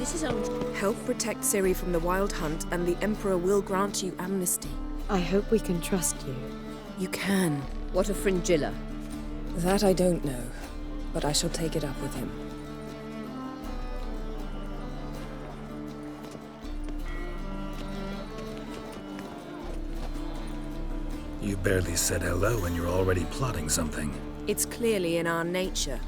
This is on. Help protect Ciri from the Wild Hunt, and the Emperor will grant you amnesty. I hope we can trust you. You can. What of Fringilla? That I don't know, but I shall take it up with him. You barely said hello and you're already plotting something. It's clearly in our nature.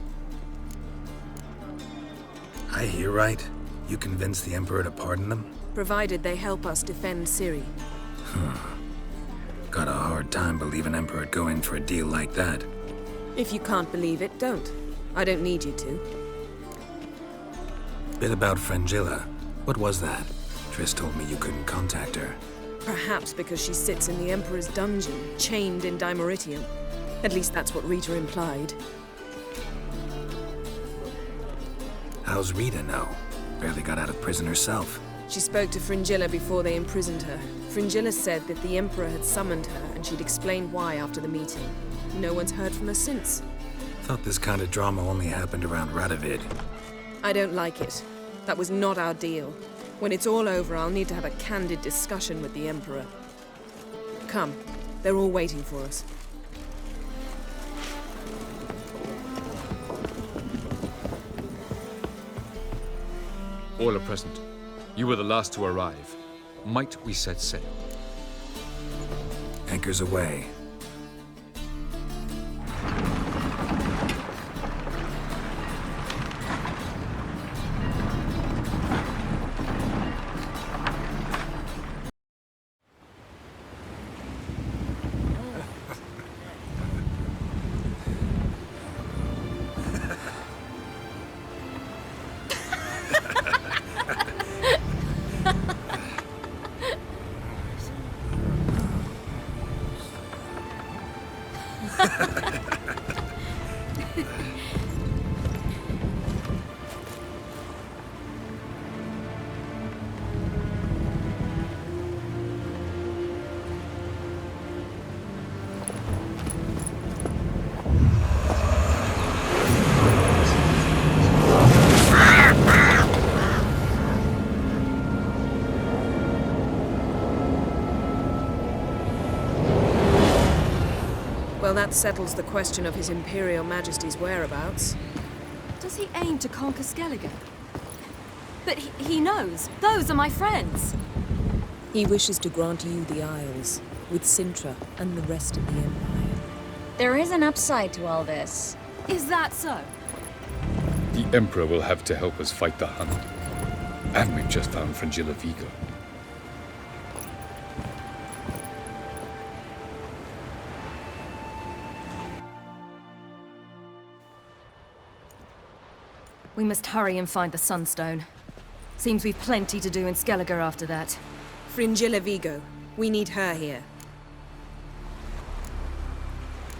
I hear right? You convinced the Emperor to pardon them? Provided they help us defend Ciri. Got a hard time believing Emperor'd go in for a deal like that. If you can't believe it, don't. I don't need you to. Bit about Fringilla. What was that? Triss told me you couldn't contact her. Perhaps because she sits in the Emperor's dungeon, chained in Dimeritium. At least that's what Rita implied. How's Rita know? Barely got out of prison herself. She spoke to Fringilla before they imprisoned her. Fringilla said that the Emperor had summoned her, and she'd explained why after the meeting. No one's heard from her since. Thought this kind of drama only happened around Radovid. I don't like it. That was not our deal. When it's all over, I'll need to have a candid discussion with the Emperor. Come. They're all waiting for us. All are present. You were the last to arrive. Might we set sail? Anchors away. Well, that settles the question of His Imperial Majesty's whereabouts. Does he aim to conquer Skellige? But he knows. Those are my friends. He wishes to grant you the Isles, with Cintra and the rest of the Empire. There is an upside to all this. Is that so? The Emperor will have to help us fight the Hunt. And we've just found Fringilla Vigo. We must hurry and find the Sunstone. Seems we've plenty to do in Skellige after that. Fringilla Vigo. We need her here.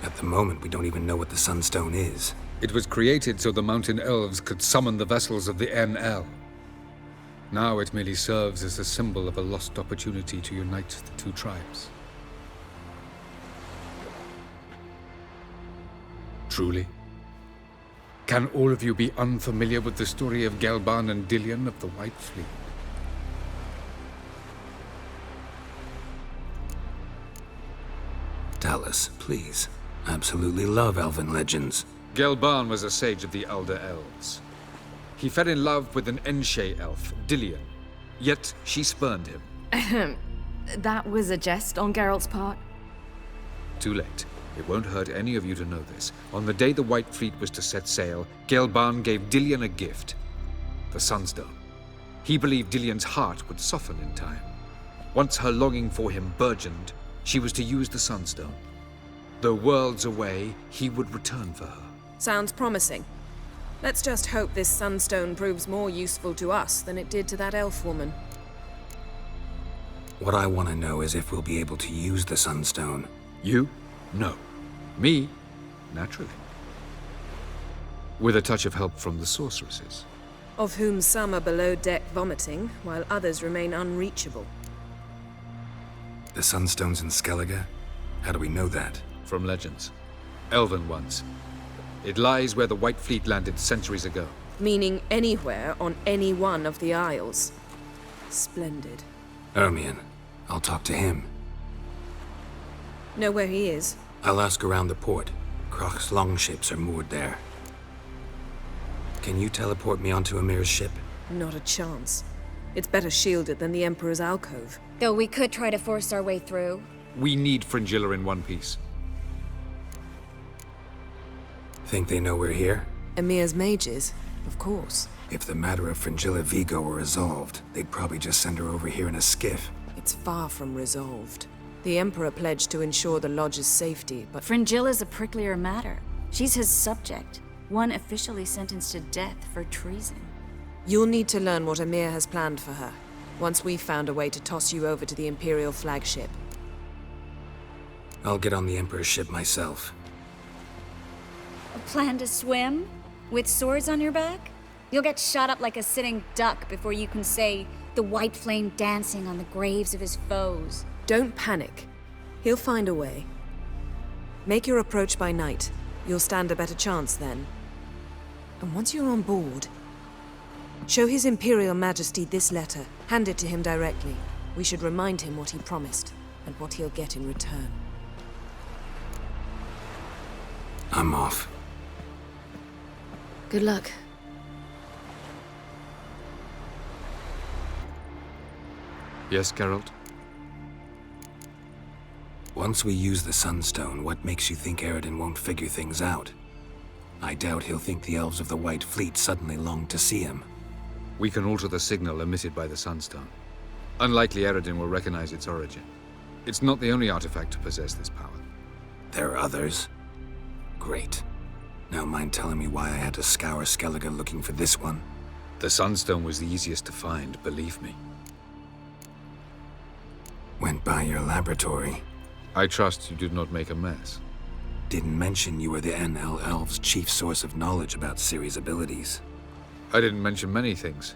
At the moment, we don't even know what the Sunstone is. It was created so the Mountain Elves could summon the vessels of the NL. Now it merely serves as a symbol of a lost opportunity to unite the two tribes. Truly? Can all of you be unfamiliar with the story of Gelban and Dillion of the White Fleet? Tell us, please. Absolutely love elven legends. Gelban was a sage of the Elder Elves. He fell in love with an Enshe elf, Dillion. Yet she spurned him. That was a jest on Geralt's part. Too late. It won't hurt any of you to know this. On the day the White Fleet was to set sail, Gelban gave Dillion a gift. The Sunstone. He believed Dillion's heart would soften in time. Once her longing for him burgeoned, she was to use the Sunstone. Though worlds away, he would return for her. Sounds promising. Let's just hope this Sunstone proves more useful to us than it did to that elf woman. What I want to know is if we'll be able to use the Sunstone. You? No. Me? Naturally. With a touch of help from the sorceresses. Of whom some are below deck vomiting, while others remain unreachable. The Sunstone's in Skellige? How do we know that? From legends. Elven ones. It lies where the White Fleet landed centuries ago. Meaning anywhere on any one of the Isles. Splendid. Ermion. I'll talk to him. Know where he is? I'll ask around the port. Krach's longships are moored there. Can you teleport me onto Emir's ship? Not a chance. It's better shielded than the Emperor's alcove. Though we could try to force our way through. We need Fringilla in one piece. Think they know we're here? Emir's mages, of course. If the matter of Fringilla Vigo were resolved, they'd probably just send her over here in a skiff. It's far from resolved. The Emperor pledged to ensure the Lodge's safety, but Fringilla's a pricklier matter. She's his subject, one officially sentenced to death for treason. you'll need to learn what Emir has planned for her, once we've found a way to toss you over to the Imperial flagship. I'll get on the Emperor's ship myself. A plan to swim? With swords on your back? You'll get shot up like a sitting duck before you can say, the white flame dancing on the graves of his foes. Don't panic. He'll find a way. Make your approach by night. You'll stand a better chance then. And once you're on board, show His Imperial Majesty this letter. Hand it to him directly. We should remind him what he promised, and what he'll get in return. I'm off. Good luck. Yes, Geralt? Once we use the Sunstone, what makes you think Eredin won't figure things out? I doubt he'll think the Elves of the White Fleet suddenly long to see him. We can alter the signal emitted by the Sunstone. Unlikely Eredin will recognize its origin. It's not the only artifact to possess this power. There are others? Great. Now mind telling me why I had to scour Skellige looking for this one? The Sunstone was the easiest to find, believe me. Went by your laboratory. I trust you did not make a mess. Didn't mention you were the NL Elves' chief source of knowledge about Ciri's abilities. I didn't mention many things.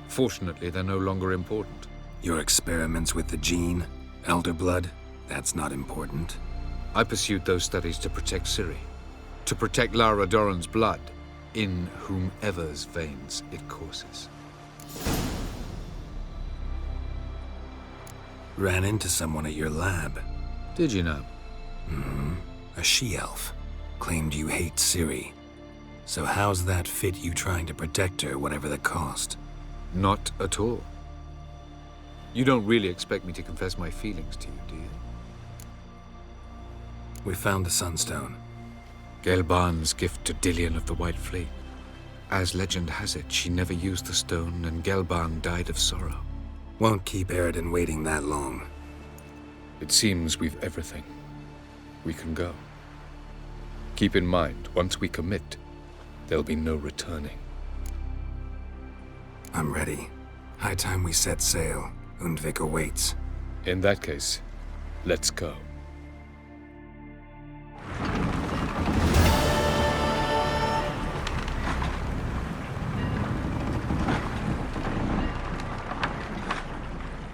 Fortunately, they're no longer important. Your experiments with the gene, Elder Blood, that's not important. I pursued those studies to protect Ciri. To protect Lara Dorren's blood, in whomever's veins it courses. Ran into someone at your lab. Did you know? A she-elf. Claimed you hate Ciri. So how's that fit you trying to protect her, whatever the cost? Not at all. You don't really expect me to confess my feelings to you, do you? We found the Sunstone. Gelban's gift to Dillion of the White Fleet. As legend has it, she never used the stone, and Gelban died of sorrow. Won't keep Eredin waiting that long. It seems we've everything. We can go. Keep in mind, once we commit, there'll be no returning. I'm ready. High time we set sail. Undvik awaits. In that case, let's go.